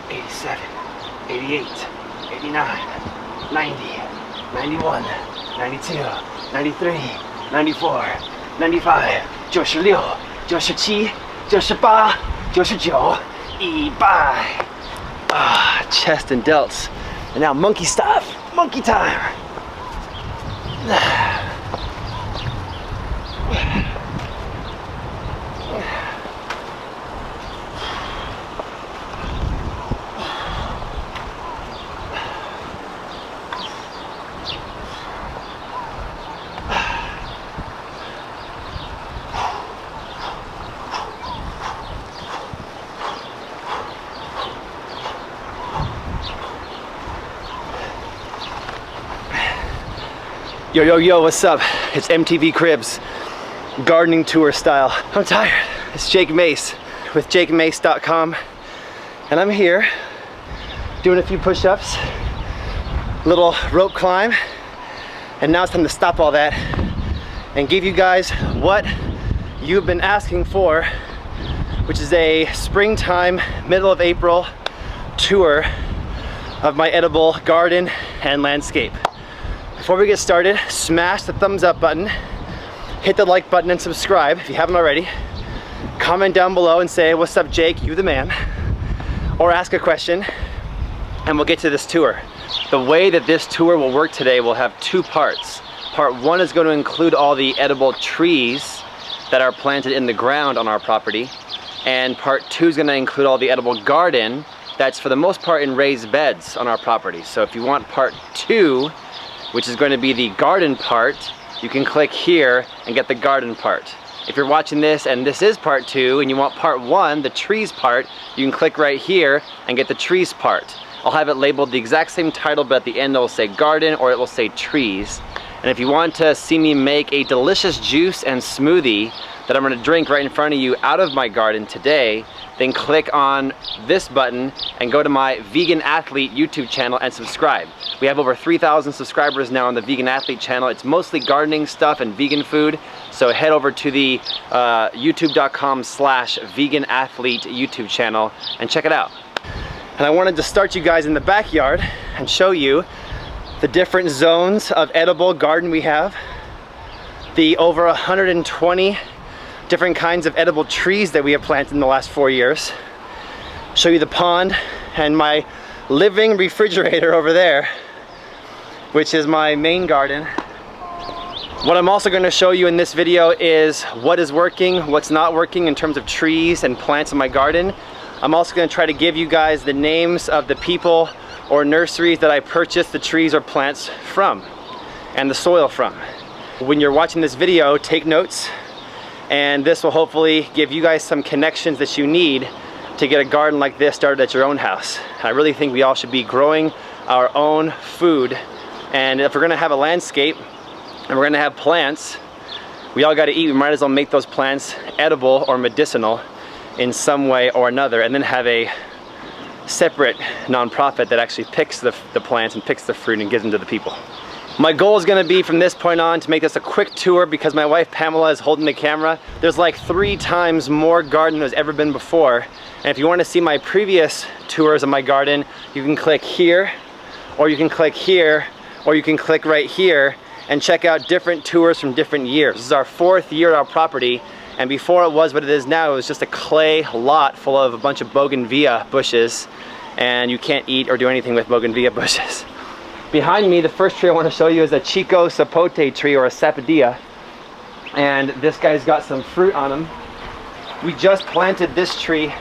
87, 88, 89, 90, 91, 92, 93, 94, 95, 96, 97, 98, 99, 100. Ah, chest and delts. And now monkey stuff, monkey time. Yo, yo, yo, what's up? It's MTV Cribs, gardening tour style. I'm tired. It's Jake Mace with jakemace.com, and I'm here doing a few push-ups, little rope climb, and now it's time to stop all that and give you guys what you've been asking for, which is a springtime, middle of April tour of my edible garden and landscape. Before we get started, smash the thumbs up button, hit the like button and subscribe if you haven't already. Comment down below and say, what's up Jake, you the man, or ask a question and we'll get to this tour. The way that this tour will work today will have two parts. Part one is going to include all the edible trees that are planted in the ground on our property, and part two is going to include all the edible garden that's for the most part in raised beds on our property. So if you want part two, which is going to be the garden part, you can click here and get the garden part. If you're watching this and this is part two and you want part one, the trees part, you can click right here and get the trees part. I'll have it labeled the exact same title, but at the end it will say garden or it will say trees. And if you want to see me make a delicious juice and smoothie that I'm going to drink right in front of you out of my garden today, then click on this button and go to my Vegan Athlete YouTube channel and subscribe. We have over 3,000 subscribers now on the Vegan Athlete channel. It's mostly gardening stuff and vegan food, so head over to the youtube.com/veganathlete YouTube channel and check it out. And I wanted to start you guys in the backyard and show you the different zones of edible garden we have, the over 120 different kinds of edible trees that we have planted in the last 4 years, show you the pond and my living refrigerator over there, which is my main garden. What I'm also going to show you in this video is what is working, what's not working in terms of trees and plants in my garden. I'm also going to try to give you guys the names of the people or nurseries that I purchased the trees or plants from and the soil from. When you're watching this video, take notes, and this will hopefully give you guys some connections that you need to get a garden like this started at your own house. I really think we all should be growing our own food, and if we're gonna have a landscape and we're gonna have plants, we all gotta eat. We might as well make those plants edible or medicinal in some way or another, and then have a separate nonprofit that actually picks the plants and picks the fruit and gives them to the people. My goal is going to be from this point on to make this a quick tour because my wife Pamela is holding the camera. There's like 3 times more garden than there's ever been before. And if you want to see my previous tours of my garden, you can click here, or you can click here, or you can click right here and check out different tours from different years. This is our 4th year at our property, and before it was what it is now, it was just a clay lot full of a bunch of bougainvillea bushes, and you can't eat or do anything with bougainvillea bushes. Behind me, the first tree I want to show you is a Chico sapote tree, or a sapodilla, and this guy's got some fruit on him. We just planted this tree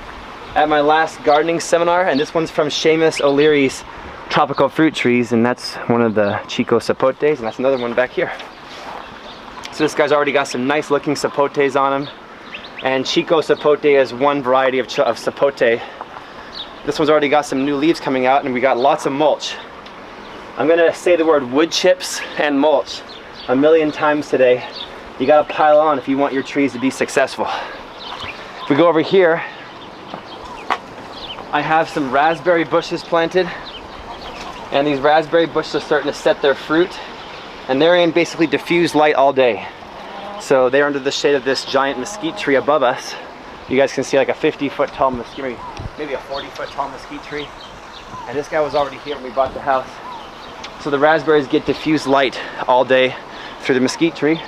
at my last gardening seminar, and this one's from Seamus O'Leary's Tropical Fruit Trees, and that's one of the Chico sapotes, and that's another one back here. So this guy's already got some nice looking sapotes on him, and Chico sapote is one variety of sapote. This one's already got some new leaves coming out, and we got lots of mulch. I'm gonna say the word wood chips and mulch a million times today. You gotta pile on if you want your trees to be successful. If we go over here, I have some raspberry bushes planted, and these raspberry bushes are starting to set their fruit, and they're in basically diffused light all day. So they're under the shade of this giant mesquite tree above us, You guys can see like a 50-foot tall mesquite, maybe a 40-foot tall mesquite tree. And this guy was already here when we bought the house. So the raspberries get diffused light all day through the mesquite tree.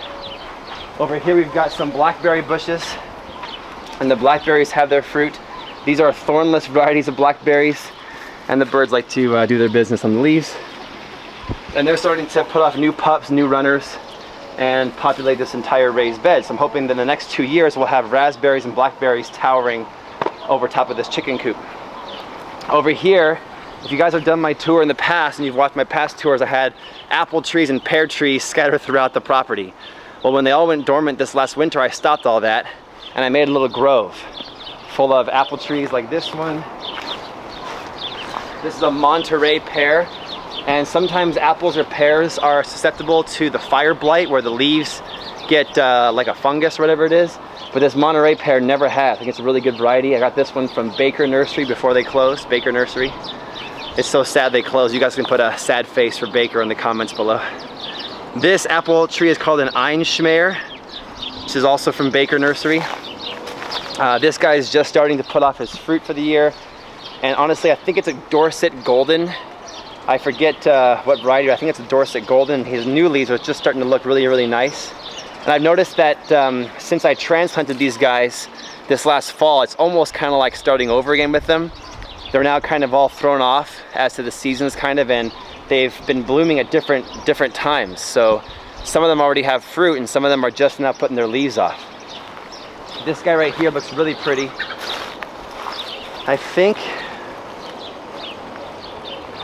Over here we've got some blackberry bushes, and the blackberries have their fruit. These are thornless varieties of blackberries, and the birds like to do their business on the leaves. And they're starting to put off new pups, new runners, and populate this entire raised bed. So I'm hoping that in the next 2 years we'll have raspberries and blackberries towering over top of this chicken coop. Over here, if you guys have done my tour in the past and you've watched my past tours, I had apple trees and pear trees scattered throughout the property. Well, when they all went dormant this last winter, I stopped all that and I made a little grove full of apple trees like this one. This is a Monterey pear. And sometimes apples or pears are susceptible to the fire blight where the leaves get like a fungus or whatever it is. But this Monterey pear never has. I think it's a really good variety. I got this one from Baker Nursery before they closed, Baker Nursery. It's so sad they closed. You guys can put a sad face for Baker in the comments below. This apple tree is called an Einschmeyer, which is also from Baker Nursery. This guy is just starting to put off his fruit for the year. And honestly, I think it's a Dorset Golden. I forget what variety, I think it's a Dorset Golden. His new leaves are just starting to look really, really nice. And I've noticed that since I transplanted these guys this last fall, it's almost kind of like starting over again with them. They're now kind of all thrown off as to the seasons kind of, and they've been blooming at different times. So some of them already have fruit and some of them are just now putting their leaves off. This guy right here looks really pretty. I think,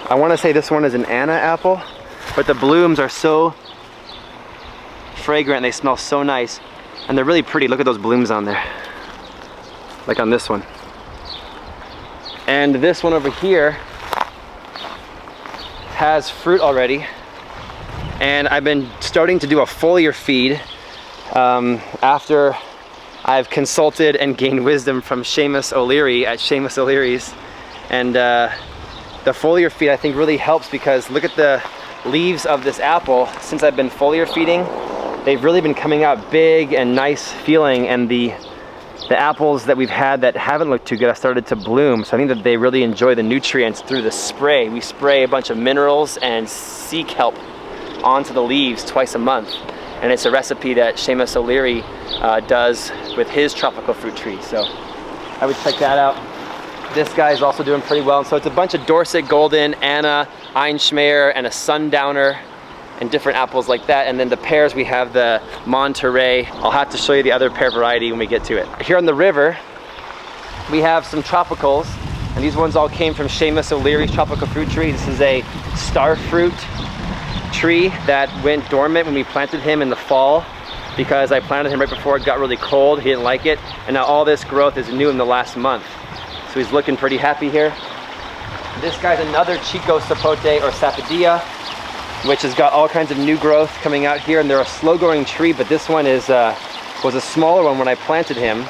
I want to say this one is an Anna apple, but the blooms are so fragrant, they smell so nice, and they're really pretty. Look at those blooms on there, like on this one. And this one over here has fruit already, and I've been starting to do a foliar feed after I've consulted and gained wisdom from Seamus O'Leary at Seamus O'Leary's. And the foliar feed I think really helps because look at the leaves of this apple. Since I've been foliar feeding, they've really been coming out big and nice feeling, and the apples that we've had that haven't looked too good have started to bloom. So I think that they really enjoy the nutrients through the spray. We spray a bunch of minerals and sea kelp onto the leaves twice a month. And it's a recipe that Seamus O'Leary does with his tropical fruit trees. So I would check that out. This guy is also doing pretty well. And so it's a bunch of Dorset Golden, Anna, Einschmeyer, and a Sundowner, and different apples like that. And then the pears, we have the Monterey. I'll have to show you the other pear variety when we get to it. Here on the river, we have some tropicals, and these ones all came from Seamus O'Leary's tropical fruit tree. This is a starfruit tree that went dormant when we planted him in the fall because I planted him right before it got really cold. He didn't like it, and now all this growth is new in the last month. So he's looking pretty happy here. This guy's another Chico Sapote or Sapodilla, which has got all kinds of new growth coming out here, and they're a slow-growing tree, but this one is was a smaller one when I planted him,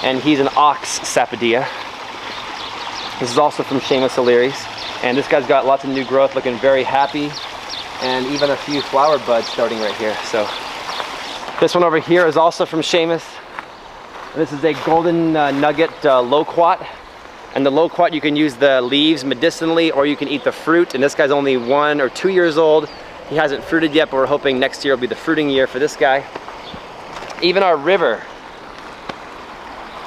and he's an Ox Sapodilla. This is also from Seamus O'Leary's, and this guy's got lots of new growth, looking very happy, and even a few flower buds starting right here. So this one over here is also from Seamus. This is a Golden Nugget Loquat. And the loquat, you can use the leaves medicinally or you can eat the fruit. And this guy's only 1 or 2 years old. He hasn't fruited yet, but we're hoping next year will be the fruiting year for this guy. Even our river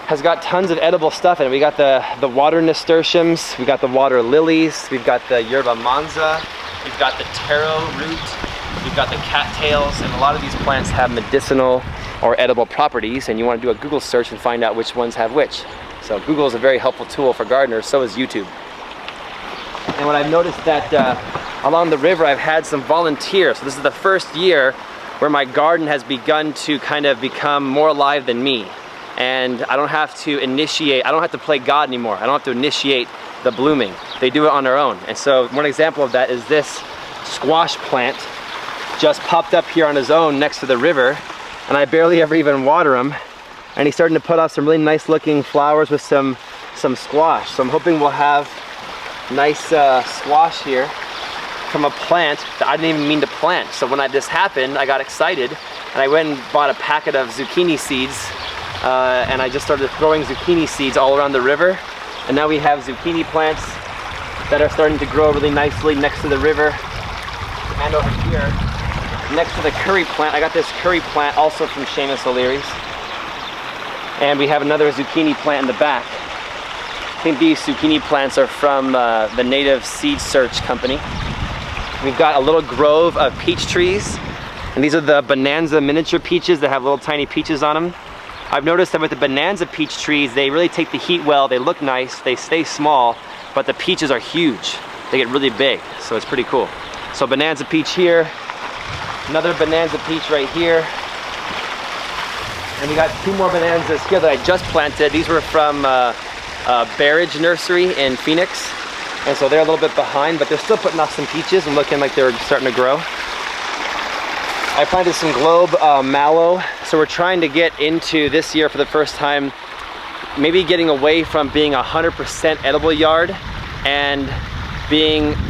has got tons of edible stuff in it. We got the water nasturtiums, we got the water lilies, we've got the yerba manza, we've got the taro root, we've got the cattails, and a lot of these plants have medicinal or edible properties, and you want to do a Google search and find out which ones have which. So Google is a very helpful tool for gardeners, so is YouTube. And what I've noticed that along the river I've had some volunteers. So this is the first year where my garden has begun to kind of become more alive than me. And I don't have to initiate, I don't have to play God anymore. I don't have to initiate the blooming. They do it on their own. And so one example of that is this squash plant just popped up here on his own next to the river, and I barely ever even water him. And he's starting to put off some really nice looking flowers with some squash. So I'm hoping we'll have nice squash here from a plant that I didn't even mean to plant. So when this happened, I got excited and I went and bought a packet of zucchini seeds and I just started throwing zucchini seeds all around the river. And now we have zucchini plants that are starting to grow really nicely next to the river. And over here, next to the curry plant, I got this curry plant also from Seamus O'Leary's. And we have another zucchini plant in the back. I think these zucchini plants are from the Native Seed Search Company. We've got a little grove of peach trees. And these are the Bonanza miniature peaches that have little tiny peaches on them. I've noticed that with the Bonanza peach trees, they really take the heat well, they look nice, they stay small, but the peaches are huge. They get really big, so it's pretty cool. So Bonanza peach here, another Bonanza peach right here. And we got 2 more Bonanzas here that I just planted. These were from Barrage Nursery in Phoenix. And so they're a little bit behind, but they're still putting off some peaches and looking like they're starting to grow. I planted some globe mallow, so we're trying to get into this year for the first time, maybe getting away from being 100% edible yard and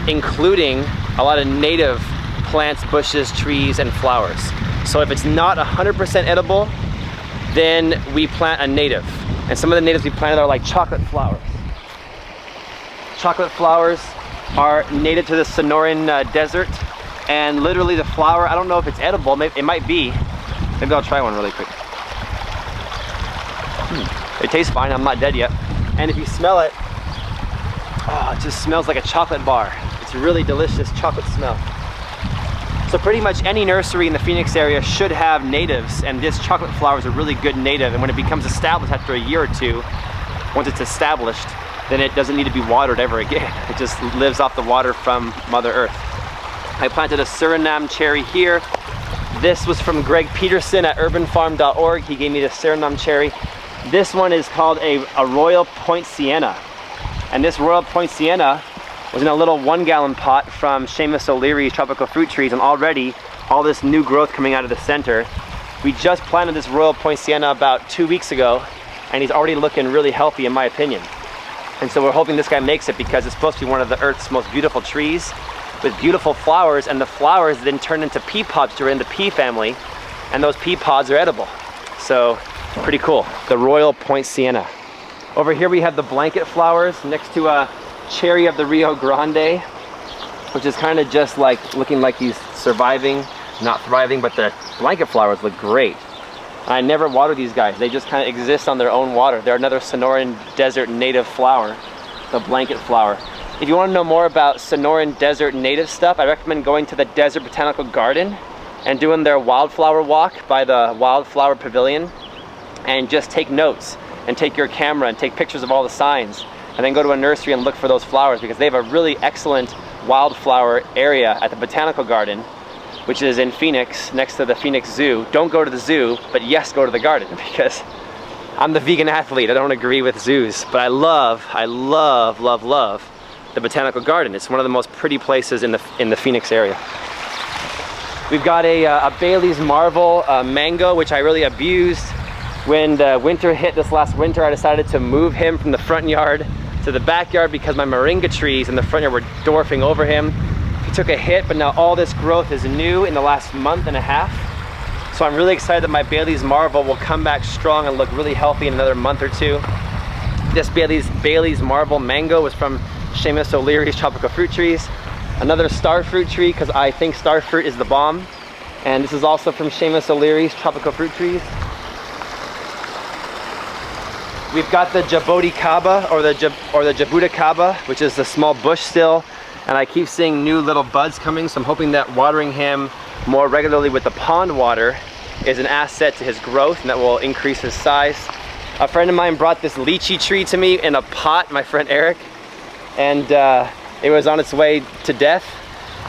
including a lot of native plants, bushes, trees, and flowers. So if it's not 100% edible, then we plant a native. And some of the natives we planted are like chocolate flowers. Chocolate flowers are native to the Sonoran Desert. And literally the flower, I don't know if it's edible, maybe, it might be. Maybe I'll try one really quick. It tastes fine, I'm not dead yet. And if you smell it, oh, it just smells like a chocolate bar. It's a really delicious chocolate smell. So pretty much any nursery in the Phoenix area should have natives, and this chocolate flower is a really good native. And when it becomes established after a year or two, once it's established, then it doesn't need to be watered ever again. It just lives off the water from Mother Earth. I planted a Suriname cherry here. This was from Greg Peterson at urbanfarm.org. He gave me the Suriname cherry. This one is called a Royal Point Sienna. And this Royal Point Sienna was in a little 1-gallon pot from Seamus O'Leary's Tropical Fruit Trees, and already all this new growth coming out of the center. We just planted this Royal Point Sienna about 2 weeks ago, and he's already looking really healthy in my opinion. And so we're hoping this guy makes it because it's supposed to be one of the Earth's most beautiful trees with beautiful flowers, and the flowers then turn into pea pods to are in the pea family, and those pea pods are edible. So pretty cool. The Royal Point Sienna. Over here we have the blanket flowers next to a cherry of the Rio Grande, which is kind of just like looking like he's surviving, not thriving, but the blanket flowers look great. I never water these guys. They just kind of exist on their own water. They're another Sonoran Desert native flower, the blanket flower. If you want to know more about Sonoran Desert native stuff, I recommend going to the Desert Botanical Garden and doing their wildflower walk by the Wildflower Pavilion, and just take notes and take your camera and take pictures of all the signs, and then go to a nursery and look for those flowers, because they have a really excellent wildflower area at the Botanical Garden, which is in Phoenix, next to the Phoenix Zoo. Don't go to the zoo, but yes, go to the garden, because I'm the vegan athlete. I don't agree with zoos, but I love the Botanical Garden. It's one of the most pretty places in the Phoenix area. We've got a Bailey's Marvel mango, which I really abused. When the winter hit this last winter, I decided to move him from the front yard to the backyard because my moringa trees in the front yard were dwarfing over him. He took a hit, but now all this growth is new in the last month and a half. So I'm really excited that my Bailey's Marvel will come back strong and look really healthy in another month or two. This Bailey's Marvel mango was from Seamus O'Leary's Tropical Fruit Trees. Another star fruit tree, because I think star fruit is the bomb. And this is also from Seamus O'Leary's Tropical Fruit Trees. We've got the Jaboticaba, or the Jabuticaba, which is the small bush still. And I keep seeing new little buds coming, so I'm hoping that watering him more regularly with the pond water is an asset to his growth, and that will increase his size. A friend of mine brought this lychee tree to me in a pot, my friend Eric, and it was on its way to death.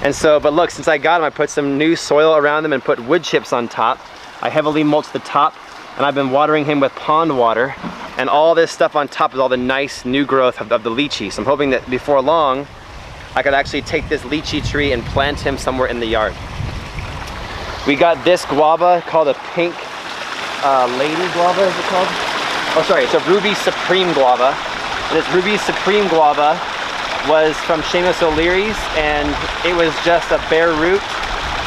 And so, but look, since I got him, I put some new soil around them and put wood chips on top. I heavily mulched the top, and I've been watering him with pond water, and all this stuff on top is all the nice new growth of the lychee. So I'm hoping that before long, I could actually take this lychee tree and plant him somewhere in the yard. We got this guava called a pink lady guava, is it called? Oh, sorry, it's a Ruby Supreme guava. And this Ruby Supreme guava was from Seamus O'Leary's, and it was just a bare root.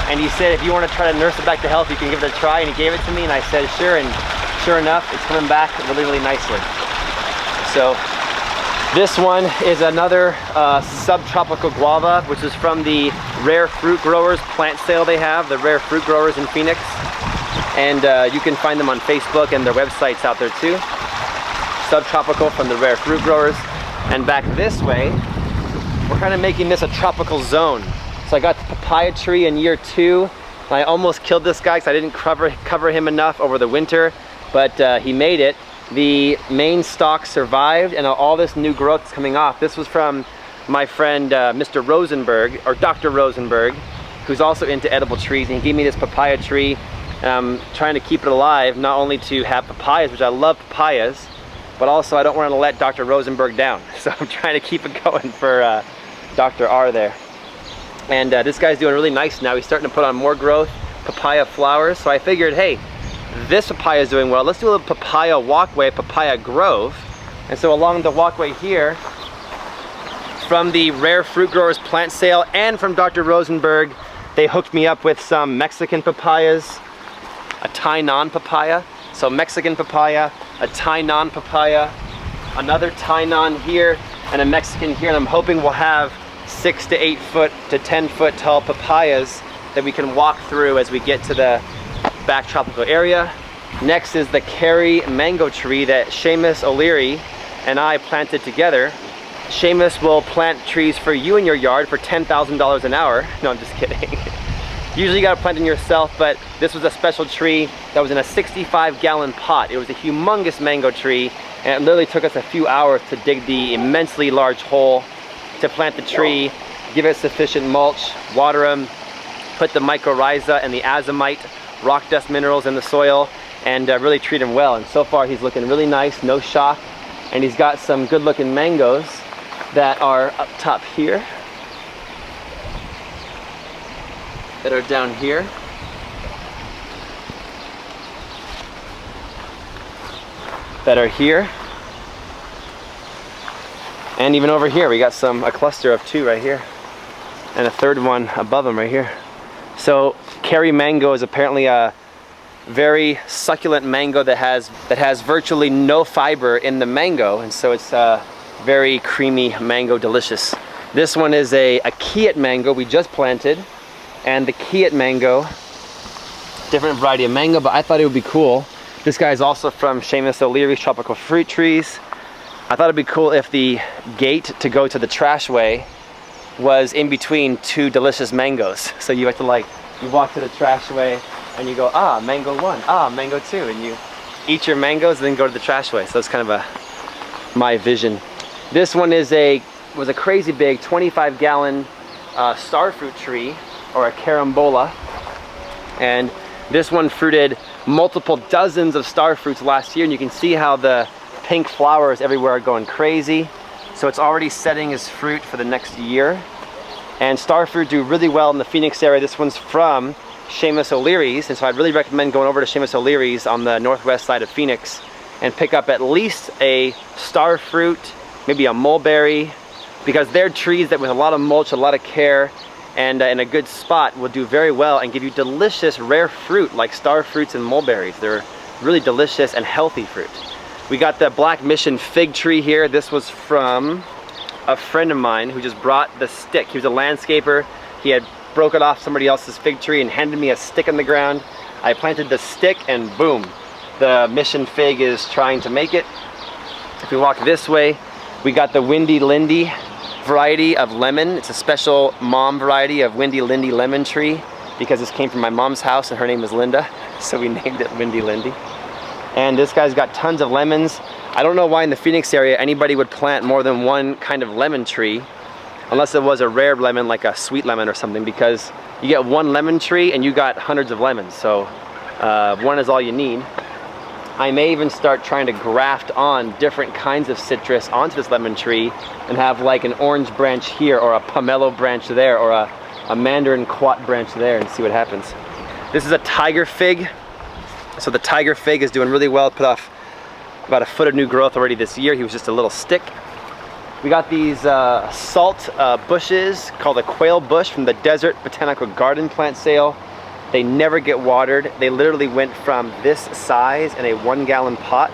And he said, if you want to try to nurse it back to health, you can give it a try. And he gave it to me, and I said, sure. And sure enough, it's coming back really, really nicely. So this one is another subtropical guava, which is from the Rare Fruit Growers plant sale they have, the Rare Fruit Growers in Phoenix. And you can find them on Facebook, and their website's out there too. Subtropical from the Rare Fruit Growers. And back this way, we're kind of making this a tropical zone. So I got the papaya tree in year 2. And I almost killed this guy because I didn't cover him enough over the winter, but he made it. The main stalk survived, and all this new growth is coming off. This was from my friend Mr. Rosenberg, or Dr. Rosenberg, who's also into edible trees, and he gave me this papaya tree. I'm trying to keep it alive, not only to have papayas, which I love papayas, but also I don't want to let Dr. Rosenberg down. So I'm trying to keep it going for Dr. R there. And this guy's doing really nice now. He's starting to put on more growth, papaya flowers. So I figured, hey, this papaya is doing well. Let's do a little papaya walkway, papaya grove. And so along the walkway here, from the Rare Fruit Growers plant sale and from Dr. Rosenberg, they hooked me up with some Mexican papayas, a Tainan papaya. So Mexican papaya, a Tainan papaya, another Tainan here, and a Mexican here. And I'm hoping we'll have 6 to 8 foot to 10 foot tall papayas that we can walk through as we get to the back tropical area. Next is the Kerry mango tree that Seamus O'Leary and I planted together. Seamus will plant trees for you in your yard for $10,000 an hour. No, I'm just kidding. Usually you gotta plant them yourself, but this was a special tree that was in a 65-gallon pot. It was a humongous mango tree, and it literally took us a few hours to dig the immensely large hole to plant the tree, give it sufficient mulch, water them, put the mycorrhiza and the azomite rock dust minerals in the soil, and really treat him well. And so far he's looking really nice, no shock, and he's got some good looking mangoes that are up top here, that are down here, that are here, and even over here we got a cluster of 2 right here, and a third one above them right here. So Kerry mango is apparently a very succulent mango that has virtually no fiber in the mango, and so it's very creamy mango, delicious. This one is a Kiat mango we just planted, and the Kiat mango, different variety of mango, but I thought it would be cool. This guy is also from Seamus O'Leary's Tropical Fruit Trees. I thought it'd be cool if the gate to go to the trashway was in between 2 delicious mangoes. So you have to you walk to the trashway and you go, ah, mango 1, ah, mango 2, and you eat your mangoes and then go to the trashway. So that's kind of my vision. This one was a crazy big 25-gallon starfruit tree, or a carambola, and this one fruited multiple dozens of starfruits last year, and you can see how the pink flowers everywhere are going crazy. So it's already setting as fruit for the next year. And starfruit do really well in the Phoenix area. This one's from Seamus O'Leary's, and so I'd really recommend going over to Seamus O'Leary's on the northwest side of Phoenix and pick up at least a starfruit, maybe a mulberry, because they're trees that with a lot of mulch, a lot of care, and in a good spot will do very well and give you delicious rare fruit like starfruits and mulberries. They're really delicious and healthy fruit. We got the Black Mission fig tree here. This was from a friend of mine who just brought the stick. He was a landscaper. He had broken off somebody else's fig tree and handed me a stick in the ground. I planted the stick and boom, the Mission fig is trying to make it. If we walk this way, we got the Windy Lindy variety of lemon. It's a special mom variety of Windy Lindy lemon tree because this came from my mom's house and her name was Linda, so we named it Windy Lindy. And this guy's got tons of lemons. I don't know why in the Phoenix area anybody would plant more than one kind of lemon tree, unless it was a rare lemon like a sweet lemon or something, because you get one lemon tree and you got hundreds of lemons, so one is all you need. I may even start trying to graft on different kinds of citrus onto this lemon tree and have like an orange branch here, or a pomelo branch there, or a mandarin quat branch there, and see what happens. This is a tiger fig. So the tiger fig is doing really well. Put off about a foot of new growth already this year. He was just a little stick. We got these salt bushes called a quail bush from the Desert Botanical Garden plant sale. They never get watered. They literally went from this size in a 1-gallon pot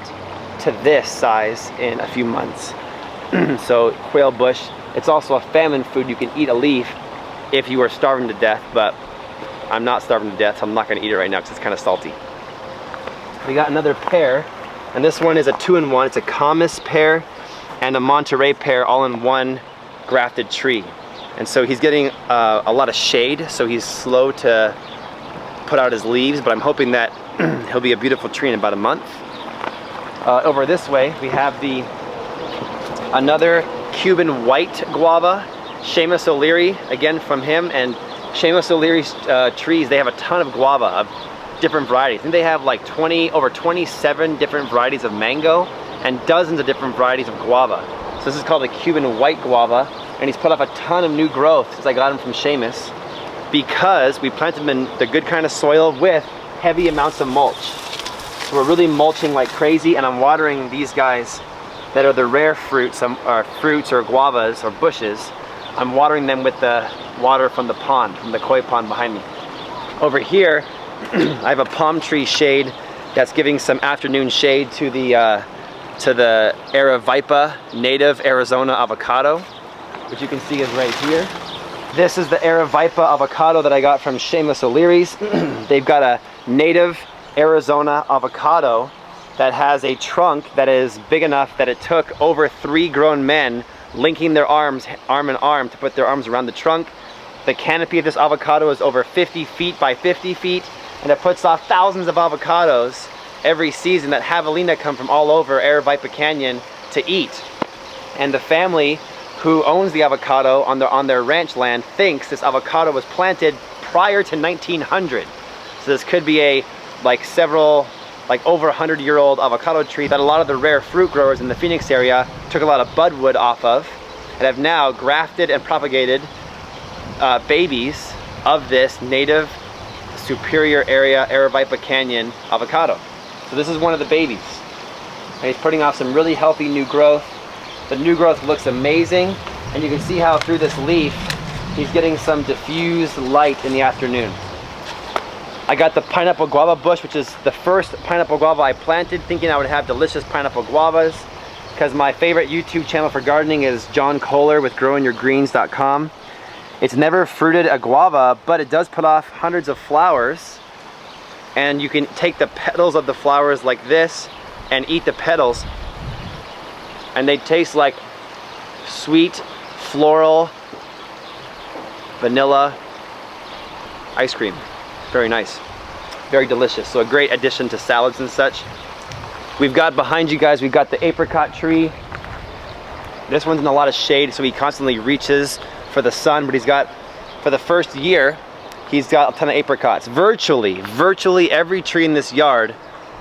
to this size in a few months. So quail bush, it's also a famine food. You can eat a leaf if you are starving to death, but I'm not starving to death, so I'm not gonna eat it right now because it's kind of salty. We got another pear, and this one is a 2-in-1. It's a Camas pear and a Monterey pear all in one grafted tree. And so he's getting a lot of shade, so he's slow to put out his leaves, but I'm hoping that he'll be a beautiful tree in about a month. Over this way, we have another Cuban white guava, Seamus O'Leary, again from him. And Seamus O'Leary's trees, they have a ton of guava of different varieties. I think they have like over 27 different varieties of mango and dozens of different varieties of guava. So this is called a Cuban white guava, and he's put up a ton of new growth since I got him from Seamus, because we planted them in the good kind of soil with heavy amounts of mulch. So we're really mulching like crazy, and I'm watering these guys that are the rare fruits, fruits or guavas or bushes. I'm watering them with the water from the pond, from the koi pond behind me. Over here, I have a palm tree shade that's giving some afternoon shade to the Aravaipa native Arizona avocado, which you can see is right here. This is the Aravaipa avocado that I got from Seamus O'Leary's. They've got a native Arizona avocado that has a trunk that is big enough that it took over 3 grown men linking their arms, arm in arm, to put their arms around the trunk. The canopy of this avocado is over 50 feet by 50 feet, and it puts off thousands of avocados every season that javelina come from all over Aravaipa Canyon to eat. And the family who owns the avocado on their ranch land thinks this avocado was planted prior to 1900. So this could be a over 100-year-old avocado tree that a lot of the rare fruit growers in the Phoenix area took a lot of budwood off of, and have now grafted and propagated babies of this native Superior area Aravaipa Canyon avocado. So this is one of the babies, and he's putting off some really healthy new growth. The new growth looks amazing, and you can see how through this leaf he's getting some diffused light in the afternoon. I got the pineapple guava bush, which is the first pineapple guava I planted, thinking I would have delicious pineapple guavas, because my favorite YouTube channel for gardening is John Kohler with growingyourgreens.com. It's never fruited a guava, but it does put off hundreds of flowers, and you can take the petals of the flowers like this and eat the petals, and they taste like sweet, floral, vanilla ice cream. Very nice, very delicious. So a great addition to salads and such. We've got behind you guys, we've got the apricot tree. This one's in a lot of shade, so he constantly reaches for the sun, but he's got, for the first year, he's got a ton of apricots. Virtually every tree in this yard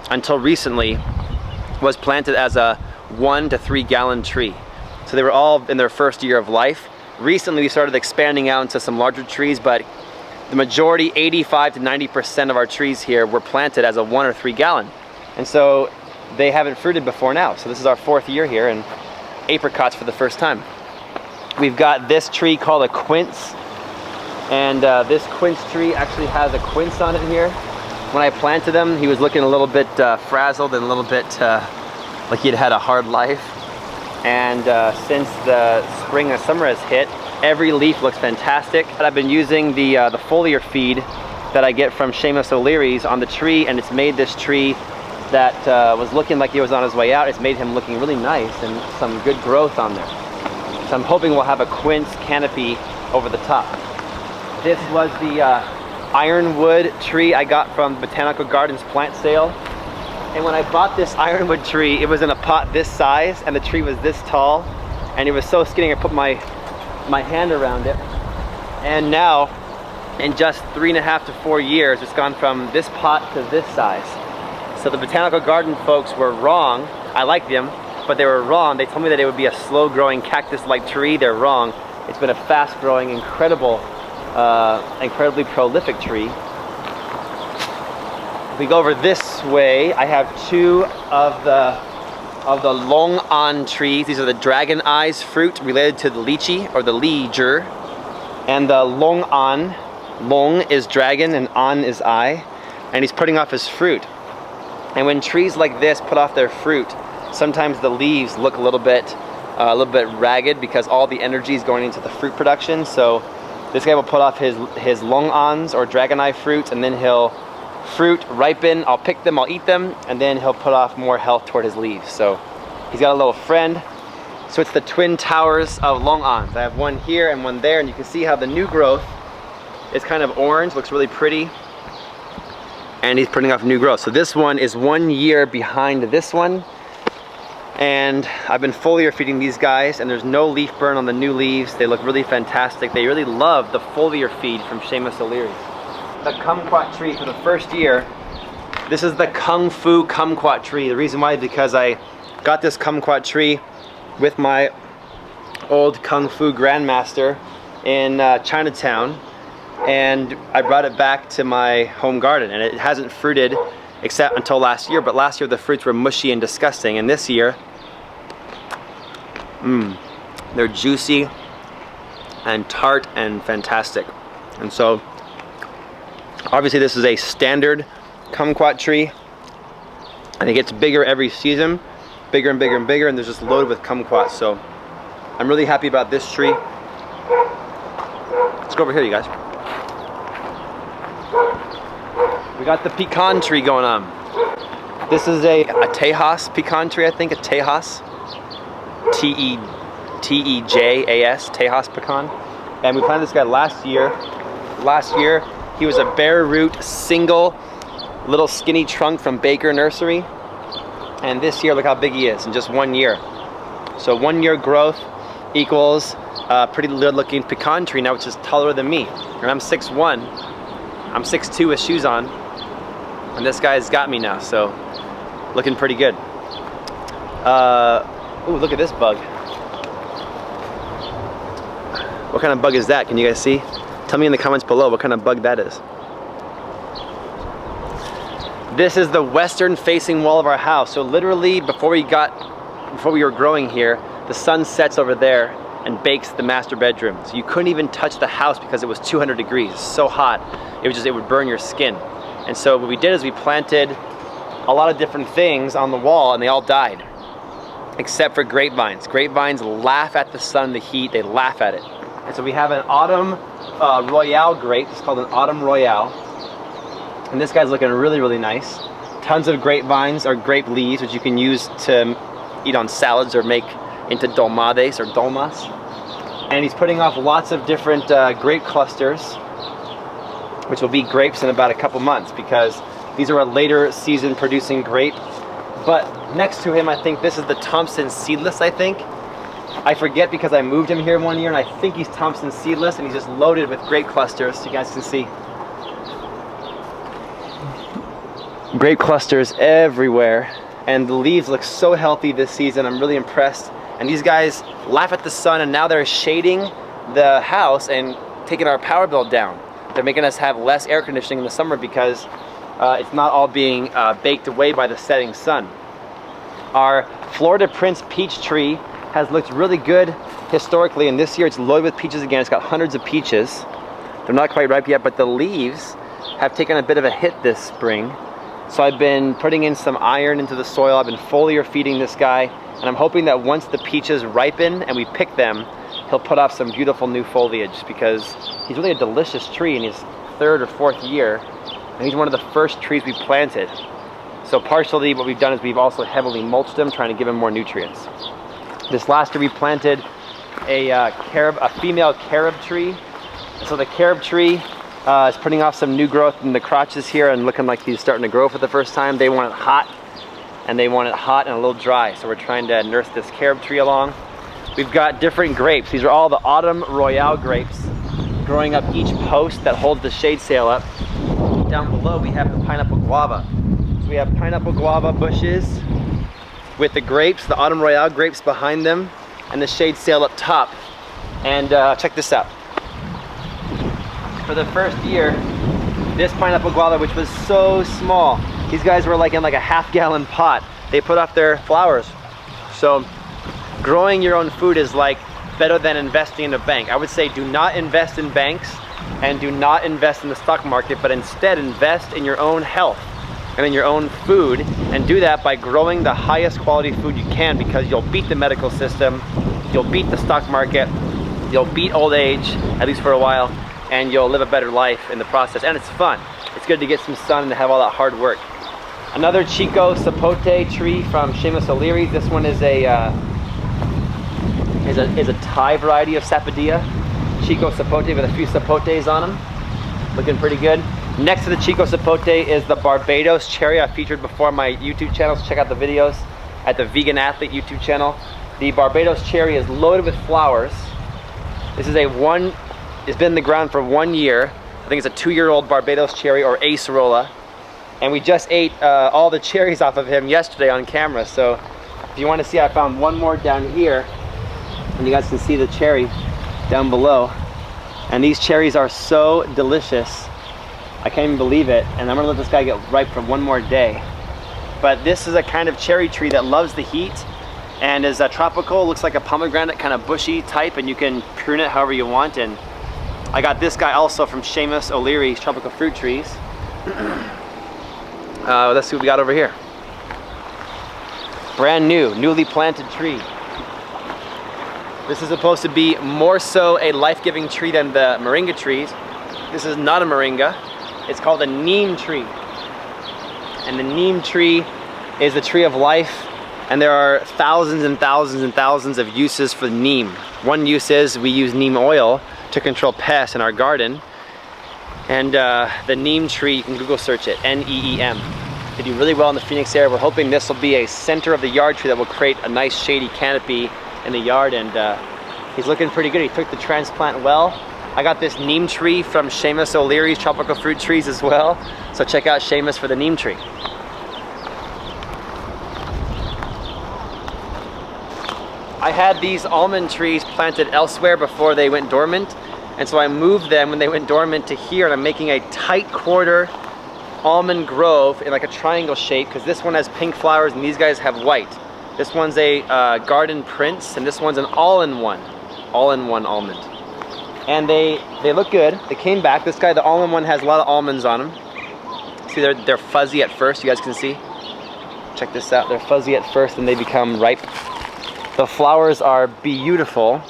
until recently was planted as a 1 to 3 gallon tree. So they were all in their first year of life. Recently we started expanding out into some larger trees, but the majority, 85 to 90% of our trees here were planted as a 1 or 3 gallon. And so they haven't fruited before now. So this is our 4th year here, and apricots for the first time. We've got this tree called a quince, and this quince tree actually has a quince on it here. When I planted him, he was looking a little bit frazzled and a little bit like he'd had a hard life. And since the spring and summer has hit, every leaf looks fantastic. I've been using the foliar feed that I get from Seamus O'Leary's on the tree, and it's made this tree that was looking like he was on his way out, it's made him looking really nice and some good growth on there. So I'm hoping we'll have a quince canopy over the top. This was the ironwood tree I got from Botanical Gardens plant sale. And when I bought this ironwood tree, it was in a pot this size, and the tree was this tall, and it was so skinny I put my hand around it. And now, in just 3.5 to 4 years, it's gone from this pot to this size. So the Botanical Garden folks were wrong. I like them, but they were wrong. They told me that it would be a slow-growing cactus-like tree. They're wrong. It's been a fast-growing, incredibly prolific tree. If we go over this way, I have 2 of the long an trees. These are the dragon eyes fruit related to the lychee or the liger, and the long an, Long is dragon and An is eye, and he's putting off his fruit. And when trees like this put off their fruit, sometimes the leaves look a little bit ragged because all the energy is going into the fruit production. So this guy will put off his long Ans or dragon eye fruits, and then he'll fruit, ripen, I'll pick them, I'll eat them, and then he'll put off more health toward his leaves. So he's got a little friend. So it's the twin towers of long Ans. I have one here and one there, and you can see how the new growth is kind of orange, looks really pretty. And he's putting off new growth. So this one is 1 year behind this one. And I've been foliar feeding these guys, and there's no leaf burn on the new leaves. They look really fantastic. They really love the foliar feed from Seamus O'Leary. The kumquat tree for the first year, this is the Kung Fu kumquat tree. The reason why is because I got this kumquat tree with my old Kung Fu grandmaster in Chinatown, and I brought it back to my home garden, and it hasn't fruited except until last year. But last year the fruits were mushy and disgusting, and this year they're juicy and tart and fantastic. And so obviously this is a standard kumquat tree, and it gets bigger every season, bigger and bigger and bigger, and there's just loaded with kumquats. So I'm really happy about this tree. Let's go over here, you guys. We got the pecan tree going on. This is a Tejas pecan tree, I think, a Tejas. T-E-J-A-S, Tejas pecan. And we planted this guy last year. Last year, he was a bare root, single, little skinny trunk from Baker Nursery. And this year, look how big he is in just 1 year. So 1 year growth equals a pretty good looking pecan tree now, which is taller than me. And I'm 6'1". I'm 6'2" with shoes on. And this guy's got me now, so looking pretty good. Ooh, look at this bug. What kind of bug is that? Can you guys see? Tell me in the comments below what kind of bug that is. This is the western facing wall of our house. So literally before we were growing here, the sun sets over there and bakes the master bedroom. So you couldn't even touch the house because it was 200 degrees, so hot. It would burn your skin. And so what we did is we planted a lot of different things on the wall, and they all died, except for grapevines. Grapevines laugh at the sun, the heat, they laugh at it. And so we have an autumn royale grape. It's called an autumn royale. And this guy's looking really, really nice. Tons of grapevines or grape leaves, which you can use to eat on salads or make into dolmades or dolmas. And he's putting off lots of different grape clusters, which will be grapes in about a couple months, because these are a later season producing grape. But next to him, I think this is the Thompson seedless, I think. I forget because I moved him here 1 year, and I think he's Thompson seedless, and he's just loaded with grape clusters, so you guys can see. Grape clusters everywhere, and the leaves look so healthy this season. I'm really impressed. And these guys laugh at the sun, and now they're shading the house and taking our power bill down. They're making us have less air conditioning in the summer because it's not all being baked away by the setting sun. Our Florida Prince peach tree has looked really good historically, and this year it's loaded with peaches again. It's got hundreds of peaches. They're not quite ripe yet, but the leaves have taken a bit of a hit this spring. So I've been putting in some iron into the soil. I've been foliar feeding this guy, and I'm hoping that once the peaches ripen and we pick them, he'll put off some beautiful new foliage, because he's really a delicious tree in his 3rd or 4th year, and he's one of the first trees we planted. So partially what we've done is we've also heavily mulched him, trying to give him more nutrients. This last year we planted a female carob tree. So the carob tree is putting off some new growth in the crotches here and looking like he's starting to grow for the first time. They want it hot, and they want it hot and a little dry. So we're trying to nurse this carob tree along. We've got different grapes. These are all the autumn royale grapes growing up each post that holds the shade sail up. Down below we have the pineapple guava. So we have pineapple guava bushes with the grapes, the autumn royale grapes behind them, and the shade sail up top. And check this out. For the first year, this pineapple guava, which was so small, these guys were like in like a half-gallon pot. They put off their flowers. So growing your own food is like better than investing in a bank. I would say do not invest in banks. and do not invest in the stock market, but instead invest in your own health and in your own food, and do that by growing the highest quality food you can, because you'll beat the medical system, you'll beat the stock market, you'll beat old age, at least for a while, and you'll live a better life in the process. And it's fun. It's good to get some sun and to have all that hard work. Another Chico Sapote tree from Seamus O'Leary. This one is a Thai variety of Sapodilla. Chico Sapote with a few sapotes on them. Looking pretty good. Next to the Chico Sapote is the Barbados cherry I featured before on my YouTube channel, so check out the videos at the Vegan Athlete YouTube channel. The Barbados cherry is loaded with flowers. This is it's been in the ground for 1 year. I think it's a 2-year-old Barbados cherry, or acerola. And we just ate all the cherries off of him yesterday on camera. So if you want to see, I found one more down here, and you guys can see the cherry down below. And these cherries are so delicious. I can't even believe it. And I'm gonna let this guy get ripe for one more day. But this is a kind of cherry tree that loves the heat and is tropical. Looks like a pomegranate, kind of bushy type, and you can prune it however you want. And I got this guy also from Seamus O'Leary's Tropical Fruit Trees. Let's see what we got over here. Brand new, newly planted tree. This is supposed to be more so a life-giving tree than the moringa trees. This is not a moringa. It's called a neem tree. And the neem tree is the tree of life, and there are thousands and thousands and thousands of uses for neem. One use is we use neem oil to control pests in our garden. And the neem tree, you can Google search it, N-E-E-M. They do really well in the Phoenix area. We're hoping this will be a center of the yard tree that will create a nice shady canopy in the yard, and he's looking pretty good. He took the transplant well. I got this neem tree from Seamus O'Leary's Tropical Fruit Trees as well. So check out Seamus for the neem tree. I had these almond trees planted elsewhere before they went dormant. And so I moved them when they went dormant to here, and I'm making a tight quarter almond grove in like a triangle shape, because this one has pink flowers and these guys have white. This one's a Garden Prince, and this one's an all-in-one almond. And they look good. They came back. This guy, the almond one, has a lot of almonds on them. See, they're fuzzy at first, you guys can see. Check this out. They're fuzzy at first and they become ripe. The flowers are beautiful,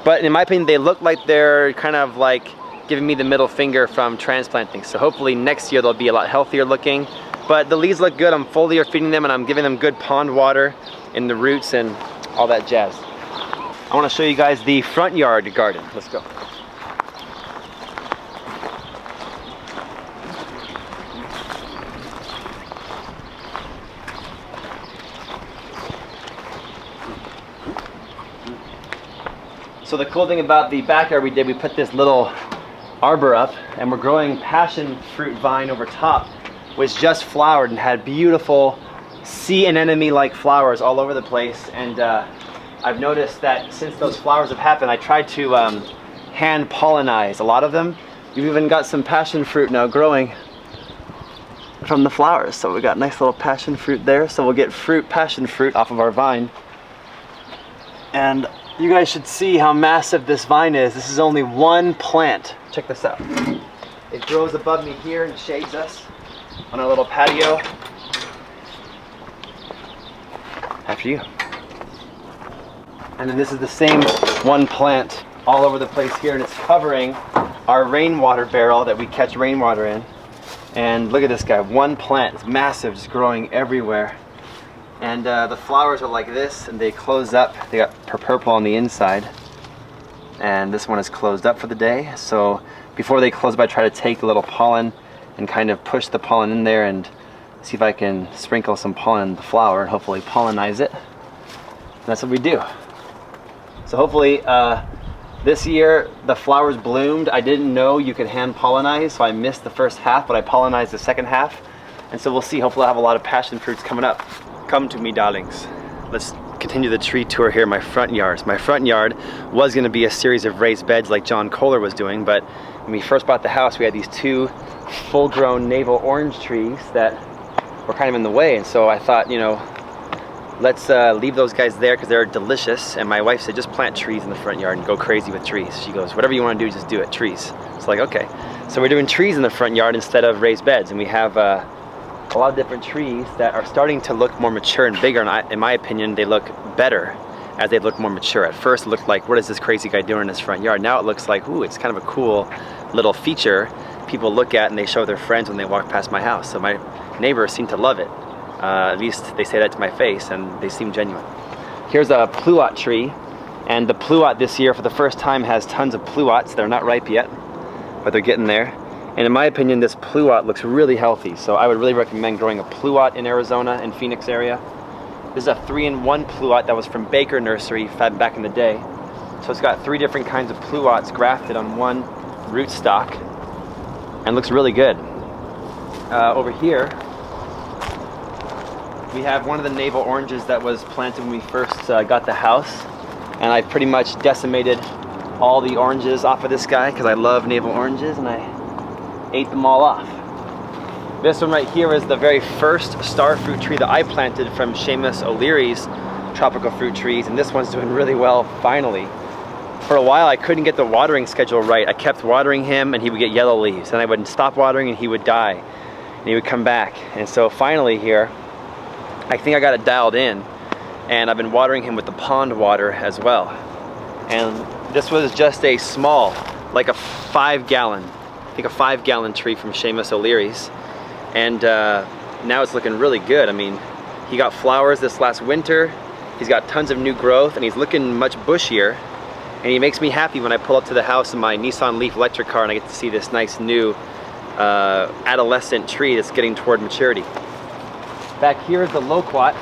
but in my opinion, they look like they're kind of like giving me the middle finger from transplanting. So hopefully next year they'll be a lot healthier looking. But the leaves look good. I'm foliar feeding them, and I'm giving them good pond water in the roots and all that jazz. I want to show you guys the front yard garden. Let's go. So the cool thing about the backyard we put this little arbor up, and we're growing passion fruit vine over top, which just flowered and had beautiful sea anemone like flowers all over the place. And I've noticed that since those flowers have happened, I tried to hand pollinize a lot of them. You've even got some passion fruit now growing from the flowers. So we got nice little passion fruit there. So we'll get passion fruit off of our vine. And you guys should see how massive this vine is. This is only one plant. Check this out. It grows above me here and shades us on our little patio. After you. And then this is the same one plant all over the place here, and it's covering our rainwater barrel that we catch rainwater in. And look at this guy, one plant. It's massive, just growing everywhere. And the flowers are like this, and they close up. They got purple on the inside. And this one is closed up for the day. So before they close up, I try to take a little pollen and kind of push the pollen in there and see if I can sprinkle some pollen in the flower and hopefully pollinize it. And that's what we do. So hopefully this year the flowers bloomed. I didn't know you could hand pollinize, so I missed the first half, but I pollinized the second half. And so we'll see. Hopefully I'll have a lot of passion fruits coming up. Come to me, darlings. Let's continue the tree tour here in my front yard. My front yard was going to be a series of raised beds like John Kohler was doing, but when we first bought the house, we had these two full-grown navel orange trees that were kind of in the way. And so I thought, you know, let's leave those guys there because they're delicious. And my wife said, just plant trees in the front yard and go crazy with trees. She goes, whatever you want to do, just do it, trees. It's like, okay. So we're doing trees in the front yard instead of raised beds. And we have a lot of different trees that are starting to look more mature and bigger. And in my opinion, they look better as they look more mature. At first it looked like, what is this crazy guy doing in his front yard? Now it looks like, ooh, it's kind of a cool little feature people look at and they show their friends when they walk past my house. So my neighbors seem to love it. At least they say that to my face and they seem genuine. Here's a pluot tree, and the pluot this year for the first time has tons of pluots. They're not ripe yet, but they're getting there. And in my opinion, this pluot looks really healthy. So I would really recommend growing a pluot in Arizona and Phoenix area. This is a 3-in-1 pluot that was from Baker Nursery back in the day. So it's got 3 different kinds of pluots grafted on one rootstock and looks really good. Over here, we have one of the navel oranges that was planted when we first got the house. And I pretty much decimated all the oranges off of this guy because I love navel oranges, and I ate them all off. This one right here is the very first star fruit tree that I planted from Seamus O'Leary's tropical fruit trees, and this one's doing really well finally. For a while I couldn't get the watering schedule right. I kept watering him and he would get yellow leaves, and I would stop watering and he would die and he would come back. And so finally here I think I got it dialed in, and I've been watering him with the pond water as well. And this was just a small, like a 5-gallon, I think a 5-gallon tree from Seamus O'Leary's. And now it's looking really good. I mean, he got flowers this last winter, he's got tons of new growth, and he's looking much bushier. And he makes me happy when I pull up to the house in my Nissan Leaf electric car and I get to see this nice new adolescent tree that's getting toward maturity. Back here is the loquat.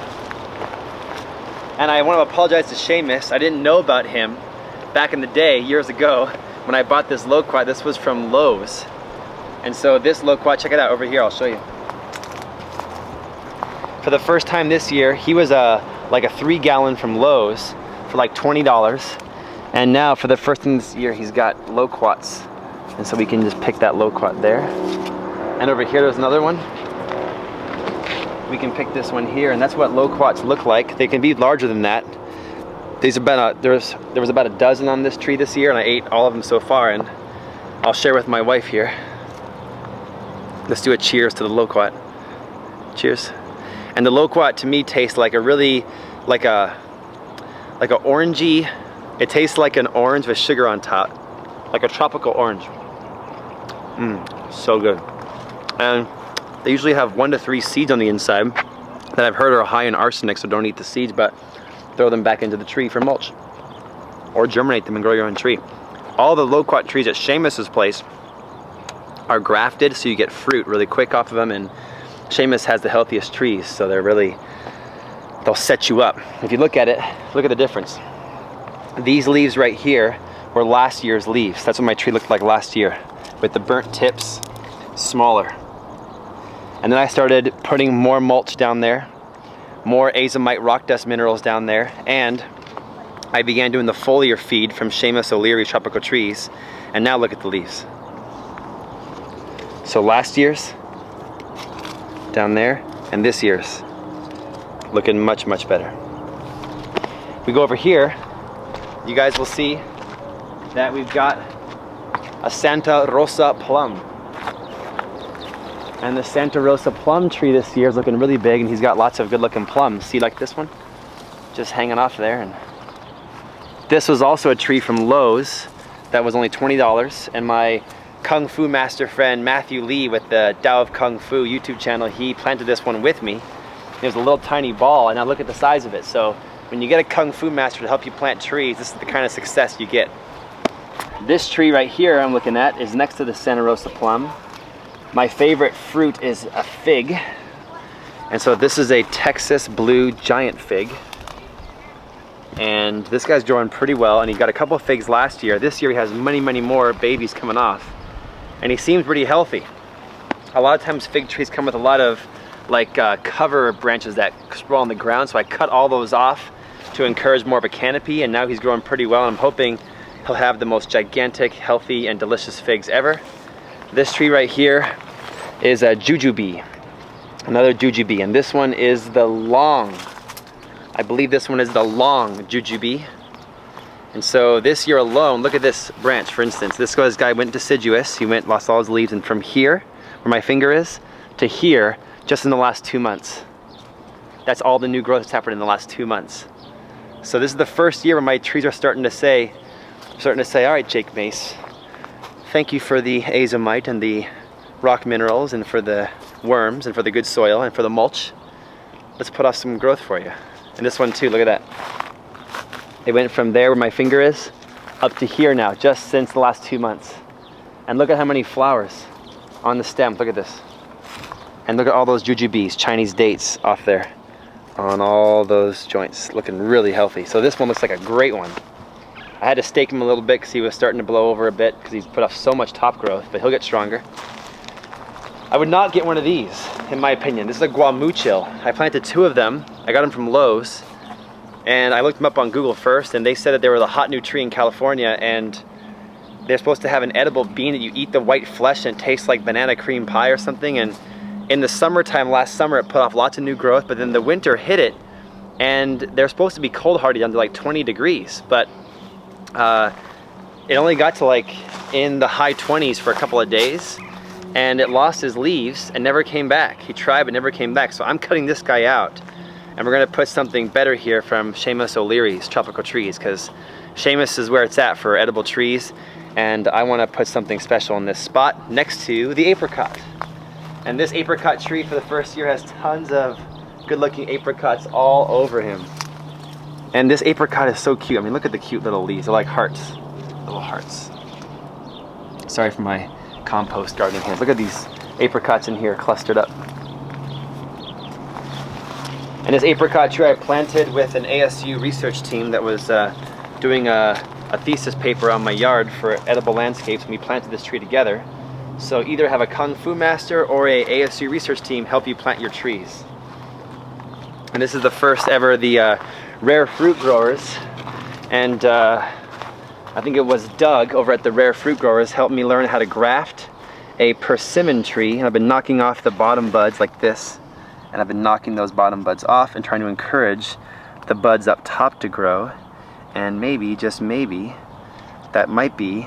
And I want to apologize to Seamus. I didn't know about him back in the day, years ago, when I bought this loquat. This was from Lowe's. And so this loquat, check it out over here, I'll show you. For the first time this year, he was like a 3-gallon from Lowe's for like $20. And now for the first time this year, he's got loquats. And so we can just pick that loquat there. And over here, there's another one. We can pick this one here, and that's what loquats look like. They can be larger than that. There was about a dozen on this tree this year, and I ate all of them so far, and I'll share with my wife here. Let's do a cheers to the loquat. Cheers. And the loquat to me tastes like a really, like a orangey, it tastes like an orange with sugar on top. Like a tropical orange. So good. And they usually have 1 to 3 seeds on the inside that I've heard are high in arsenic, so don't eat the seeds, but throw them back into the tree for mulch. Or germinate them and grow your own tree. All the loquat trees at Seamus's place are grafted, so you get fruit really quick off of them, and Seamus has the healthiest trees, so they'll set you up. If you look at it, look at the difference. These leaves right here were last year's leaves. That's what my tree looked like last year, with the burnt tips smaller. And then I started putting more mulch down there, more azomite rock dust minerals down there, and I began doing the foliar feed from Seamus O'Leary's tropical trees, and now look at the leaves. So last year's down there, and this year's looking much, much better. We go over here, you guys will see that we've got a Santa Rosa plum. And the Santa Rosa plum tree this year is looking really big, and he's got lots of good looking plums. See, like this one? Just hanging off there. And this was also a tree from Lowe's that was only $20, and my Kung Fu master friend Matthew Lee with the Tao of Kung Fu YouTube channel, he planted this one with me. It was a little tiny ball, and now look at the size of it. So when you get a Kung Fu master to help you plant trees, this is the kind of success you get. This tree right here I'm looking at is next to the Santa Rosa plum. My favorite fruit is a fig. And so this is a Texas blue giant fig. And this guy's growing pretty well, and he got a couple of figs last year. This year he has many, many more babies coming off. And he seems pretty healthy. A lot of times fig trees come with a lot of like cover branches that sprawl on the ground, so I cut all those off to encourage more of a canopy, and now he's growing pretty well, and I'm hoping he'll have the most gigantic, healthy, and delicious figs ever. This tree right here is a jujube, another jujube, and this one is the long. I believe this one is the long jujube. And so this year alone, look at this branch, for instance. This guy went deciduous. He lost all his leaves, and from here, where my finger is, to here, just in the last 2 months. That's all the new growth that's happened in the last 2 months. So this is the first year where my trees are starting to say, all right, Jake Mace, thank you for the azomite and the rock minerals and for the worms and for the good soil and for the mulch. Let's put off some growth for you. And this one too, look at that. It went from there where my finger is up to here now, just since the last 2 months. And look at how many flowers on the stem, look at this. And look at all those jujubes, Chinese dates off there on all those joints, looking really healthy. So this one looks like a great one. I had to stake him a little bit because he was starting to blow over a bit because he's put off so much top growth, but he'll get stronger. I would not get one of these, in my opinion. This is a guamuchil. I planted 2 of them. I got them from Lowe's, and I looked them up on Google first, and they said that they were the hot new tree in California, and they're supposed to have an edible bean that you eat the white flesh and it tastes like banana cream pie or something. And in the summertime, last summer, it put off lots of new growth, but then the winter hit it, and they're supposed to be cold hardy down to like 20 degrees, but it only got to like in the high 20s for a couple of days, and it lost his leaves and never came back. He tried but never came back. So I'm cutting this guy out, and we're gonna put something better here from Seamus O'Leary's Tropical Trees, because Seamus is where it's at for edible trees, and I wanna put something special in this spot next to the apricot. And this apricot tree for the first year has tons of good looking apricots all over him. And this apricot is so cute. I mean, look at the cute little leaves. They're like hearts, little hearts. Sorry for my compost gardening hands. Look at these apricots in here clustered up. And this apricot tree I planted with an ASU research team that was doing a thesis paper on my yard for edible landscapes, and we planted this tree together. So either have a Kung Fu master or a ASU research team help you plant your trees. And this is the first ever, the Rare Fruit Growers, and I think it was Doug over at the Rare Fruit Growers helped me learn how to graft a persimmon tree. And I've been knocking off the bottom buds like this, and I've been knocking those bottom buds off and trying to encourage the buds up top to grow, and maybe, just maybe, that might be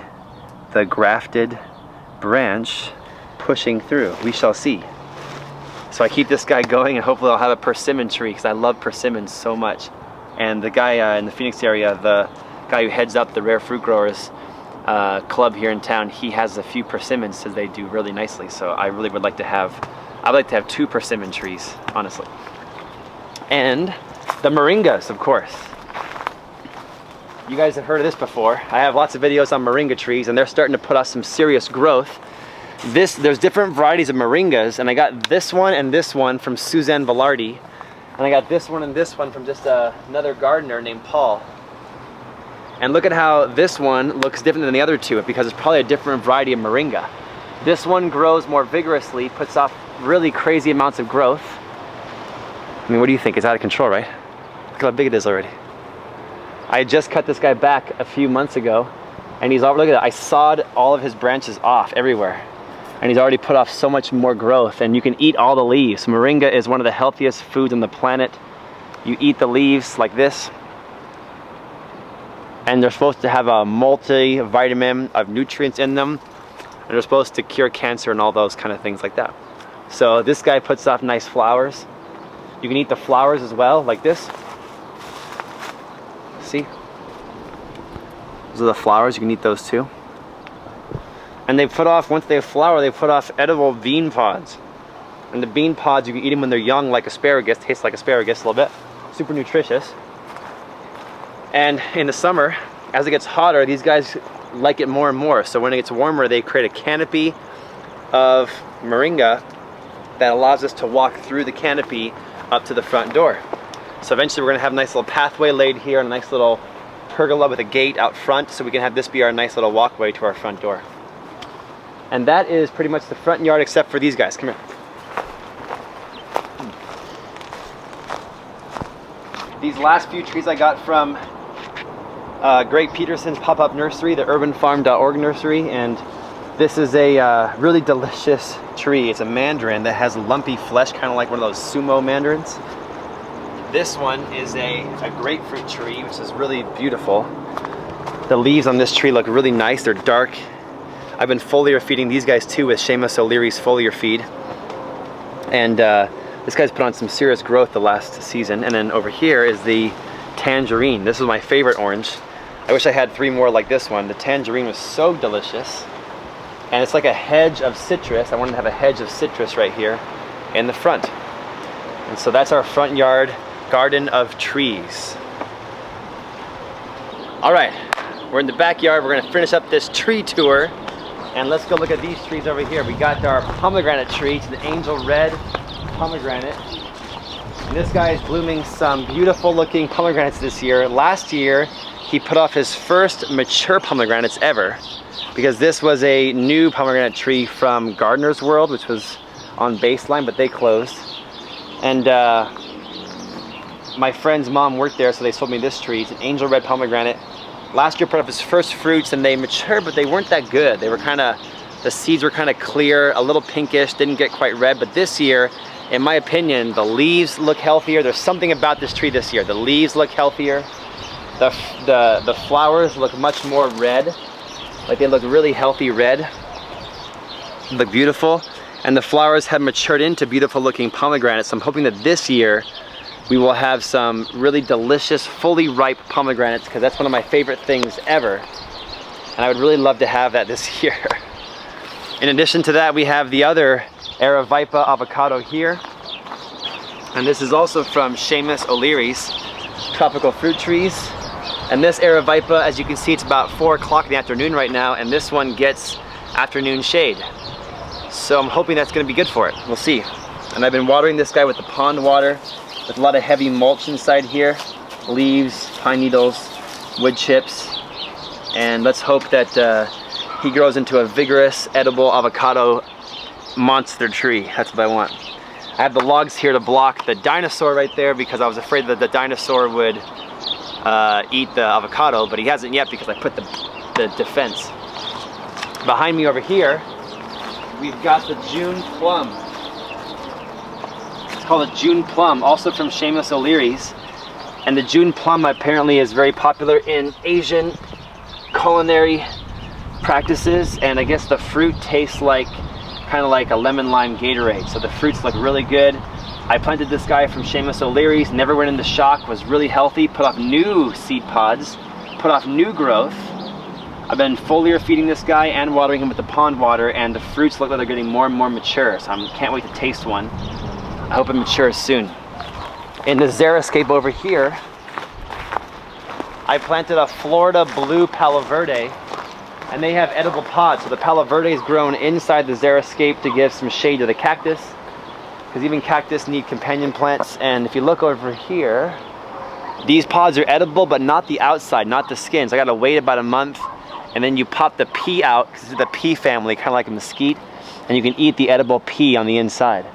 the grafted branch pushing through. We shall see. So I keep this guy going, and hopefully I'll have a persimmon tree because I love persimmons so much. And the guy in the Phoenix area, the guy who heads up the Rare Fruit Growers club here in town, he has a few persimmons, says they do really nicely. So I really would like to have, I'd like to have 2 persimmon trees, honestly. And the moringas, of course. You guys have heard of this before. I have lots of videos on moringa trees, and they're starting to put out some serious growth. There's different varieties of moringas, and I got this one and this one from Suzanne Velarde, and I got this one and this one from just another gardener named Paul. And look at how this one looks different than the other 2, because it's probably a different variety of moringa. This one grows more vigorously, puts off really crazy amounts of growth. I mean, what do you think? It's out of control, right? Look how big it is already. I just cut this guy back a few months ago, and he's all, look at that, I sawed all of his branches off everywhere. And he's already put off so much more growth, and you can eat all the leaves. Moringa is one of the healthiest foods on the planet. You eat the leaves like this, and they're supposed to have a multivitamin of nutrients in them, and they're supposed to cure cancer and all those kind of things like that. So this guy puts off nice flowers. You can eat the flowers as well, like this. See? Those are the flowers, you can eat those too. And they put off, once they flower, they put off edible bean pods. And the bean pods, you can eat them when they're young like asparagus, tastes like asparagus a little bit. Super nutritious. And in the summer, as it gets hotter, these guys like it more and more. So when it gets warmer, they create a canopy of moringa that allows us to walk through the canopy up to the front door. So eventually we're gonna have a nice little pathway laid here and a nice little pergola with a gate out front, so we can have this be our nice little walkway to our front door. And that is pretty much the front yard except for these guys. Come here. These last few trees I got from Greg Peterson's pop-up nursery, the urbanfarm.org nursery, and this is a really delicious tree. It's a mandarin that has lumpy flesh, kind of like one of those sumo mandarins. This one is a grapefruit tree, which is really beautiful. The leaves on this tree look really nice. They're dark. I've been foliar feeding these guys too with Seamus O'Leary's foliar feed. And this guy's put on some serious growth the last season. And then over here is the tangerine. This is my favorite orange. I wish I had 3 more like this one. The tangerine was so delicious. And it's like a hedge of citrus. I wanted to have a hedge of citrus right here in the front. And so that's our front yard garden of trees. All right, we're in the backyard. We're gonna finish up this tree tour. And let's go look at these trees over here. We got our pomegranate tree, it's the angel red pomegranate. And this guy is blooming some beautiful looking pomegranates this year. Last year, he put off his first mature pomegranates ever, because this was a new pomegranate tree from Gardener's World, which was on Baseline, but they closed. And my friend's mom worked there, so they sold me this tree. It's an angel red pomegranate. Last year put up his first fruits, and they matured, but they weren't that good. They were the seeds were kind of clear, a little pinkish, didn't get quite red. But this year, in my opinion, the leaves look healthier. There's something about this tree this year. The leaves look healthier. The flowers look much more red. Like they look really healthy red. They look beautiful. And the flowers have matured into beautiful looking pomegranates. So I'm hoping that this year we will have some really delicious, fully ripe pomegranates, because that's one of my favorite things ever. And I would really love to have that this year. In addition to that, we have the other Aravaipa avocado here. And this is also from Seamus O'Leary's tropical fruit trees. And this Aravaipa, as you can see, it's about 4 o'clock in the afternoon right now, and this one gets afternoon shade. So I'm hoping that's gonna be good for it. We'll see. And I've been watering this guy with the pond water, with a lot of heavy mulch inside here. Leaves, pine needles, wood chips. And let's hope that he grows into a vigorous, edible avocado monster tree. That's what I want. I have the logs here to block the dinosaur right there, because I was afraid that the dinosaur would eat the avocado, but he hasn't yet because I put the defense. Behind me over here, we've got the June plum. It's called a June plum, also from Seamus O'Leary's. And the June plum apparently is very popular in Asian culinary practices, and I guess the fruit tastes kind of like a lemon lime Gatorade. So the fruits look really good. I planted this guy from Seamus O'Leary's, never went into shock, was really healthy, put off new seed pods, put off new growth. I've been foliar feeding this guy and watering him with the pond water, and the fruits look like they're getting more and more mature, so I can't wait to taste one. I hope it matures soon. In the xeriscape over here, I planted a Florida blue Palo Verde, and they have edible pods. So the Palo Verde is grown inside the xeriscape to give some shade to the cactus, because even cactus need companion plants. And if you look over here, these pods are edible, but not the outside, not the skin. So I gotta wait about a month, and then you pop the pea out, because it's the pea family, kind of like a mesquite, and you can eat the edible pea on the inside.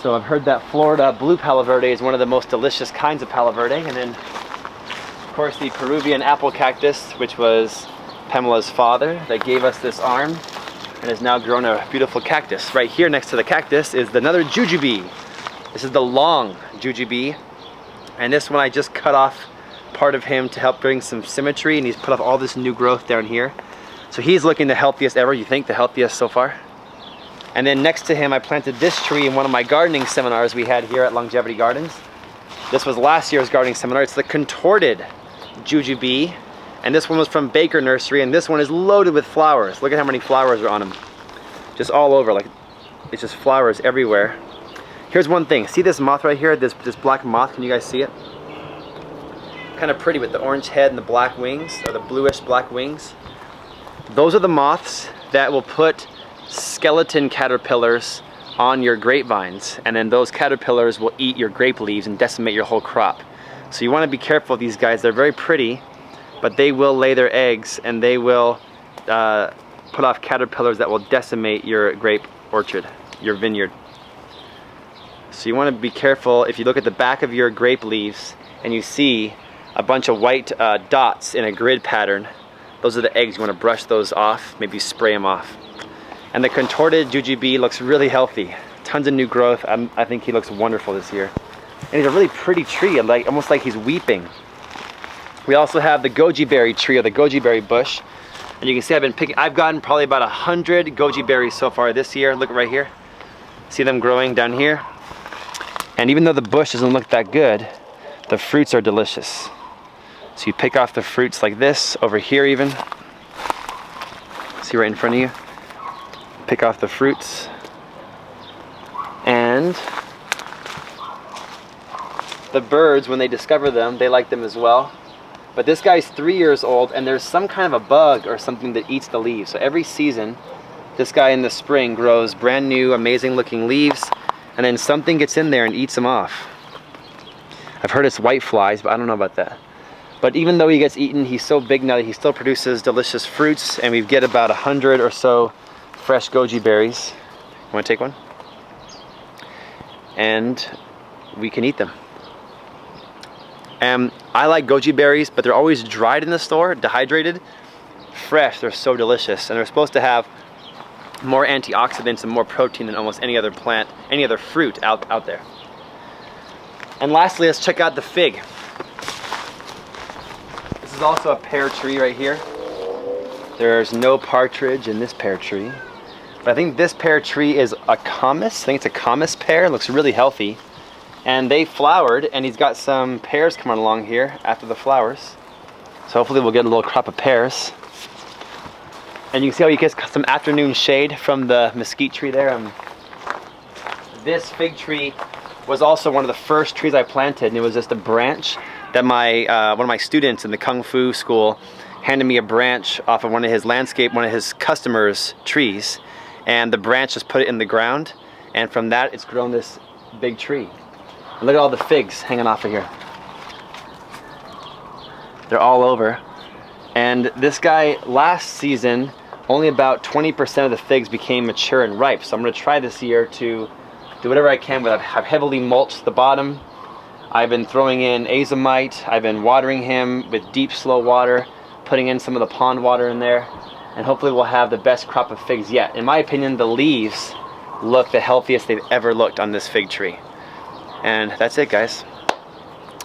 So I've heard that Florida blue Palo Verde is one of the most delicious kinds of Palo Verde. And then, of course, the Peruvian apple cactus, which was Pamela's father, that gave us this arm and has now grown a beautiful cactus. Right here next to the cactus is another jujube. This is the long jujube, and this one I just cut off part of him to help bring some symmetry, and he's put off all this new growth down here. So he's looking the healthiest ever, you think, the healthiest so far. And then next to him, I planted this tree in one of my gardening seminars we had here at Longevity Gardens. This was last year's gardening seminar. It's the contorted jujube. And this one was from Baker Nursery, and this one is loaded with flowers. Look at how many flowers are on them. Just all over, like, it's just flowers everywhere. Here's one thing, see this moth right here, this black moth, can you guys see it? Kind of pretty with the orange head and the black wings, or the bluish black wings. Those are the moths that will put skeleton caterpillars on your grapevines, and then those caterpillars will eat your grape leaves and decimate your whole crop. So you want to be careful of these guys. They're very pretty, but they will lay their eggs, and they will put off caterpillars that will decimate your grape orchard, your vineyard. So you want to be careful. If you look at the back of your grape leaves and you see a bunch of white dots in a grid pattern, those are the eggs. You want to brush those off, maybe spray them off. And the contorted jujube looks really healthy. Tons of new growth. I think he looks wonderful this year. And he's a really pretty tree, like almost like he's weeping. We also have the goji berry tree, or the goji berry bush. And you can see I've gotten probably about 100 goji berries so far this year. Look right here. See them growing down here? And even though the bush doesn't look that good, the fruits are delicious. So you pick off the fruits like this, over here even. See right in front of you? Pick off the fruits. And the birds, when they discover them, they like them as well. But this guy's 3 years old, and there's some kind of a bug or something that eats the leaves. So every season, this guy in the spring grows brand new, amazing looking leaves, and then something gets in there and eats them off. I've heard it's white flies, but I don't know about that. But even though he gets eaten, he's so big now that he still produces delicious fruits, and we get about 100 or so fresh goji berries. You want to take one? And we can eat them. I like goji berries, but they're always dried in the store, dehydrated. Fresh, they're so delicious, and they're supposed to have more antioxidants and more protein than almost any other plant, any other fruit out there. And lastly, let's check out the fig. This is also a pear tree right here. There's no partridge in this pear tree. But I think this pear tree is a camas. I think it's a camas pear. It looks really healthy. And they flowered, and he's got some pears coming along here after the flowers. So hopefully we'll get a little crop of pears. And you can see how he gets some afternoon shade from the mesquite tree there. This fig tree was also one of the first trees I planted, and it was just a branch that one of my students in the Kung Fu school handed me a branch off of one of his customers' trees, and the branch just put it in the ground, and from that it's grown this big tree. And look at all the figs hanging off of here. They're all over. And this guy, last season, only about 20% of the figs became mature and ripe. So I'm going to try this year to do whatever I can. I've heavily mulched the bottom. I've been throwing in azomite. I've been watering him with deep, slow water, putting in some of the pond water in there. And hopefully we'll have the best crop of figs yet. In my opinion, the leaves look the healthiest they've ever looked on this fig tree. And that's it, guys.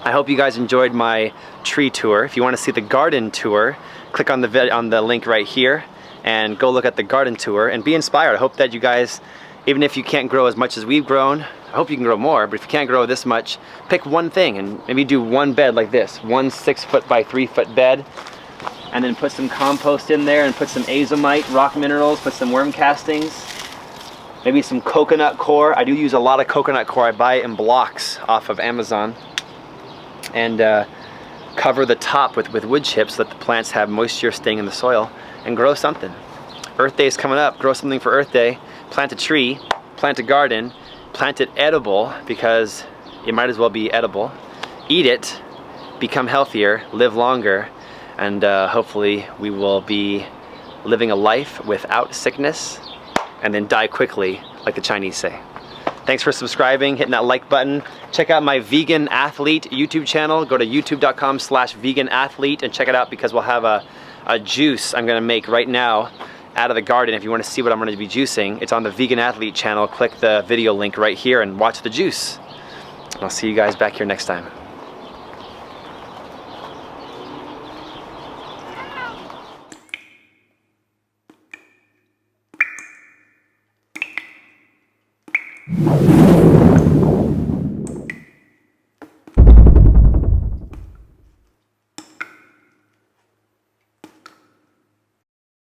I hope you guys enjoyed my tree tour. If you want to see the garden tour, click on the link right here and go look at the garden tour and be inspired. I hope that you guys, even if you can't grow as much as we've grown, I hope you can grow more, but if you can't grow this much, pick one thing and maybe do one bed like this, one 6-foot by 3-foot bed, and then put some compost in there and put some azomite, rock minerals, put some worm castings, maybe some coconut coir. I do use a lot of coconut coir. I buy it in blocks off of Amazon. And cover the top with wood chips so that the plants have moisture staying in the soil, and grow something. Earth Day is coming up. Grow something for Earth Day. Plant a tree, plant a garden, plant it edible, because it might as well be edible. Eat it, become healthier, live longer, and hopefully we will be living a life without sickness and then die quickly, like the Chinese say. Thanks for subscribing, hitting that like button. Check out my Vegan Athlete YouTube channel. Go to youtube.com/veganathlete and check it out, because we'll have a juice I'm gonna make right now out of the garden. If you wanna see what I'm gonna be juicing, it's on the Vegan Athlete channel. Click the video link right here and watch the juice. And I'll see you guys back here next time.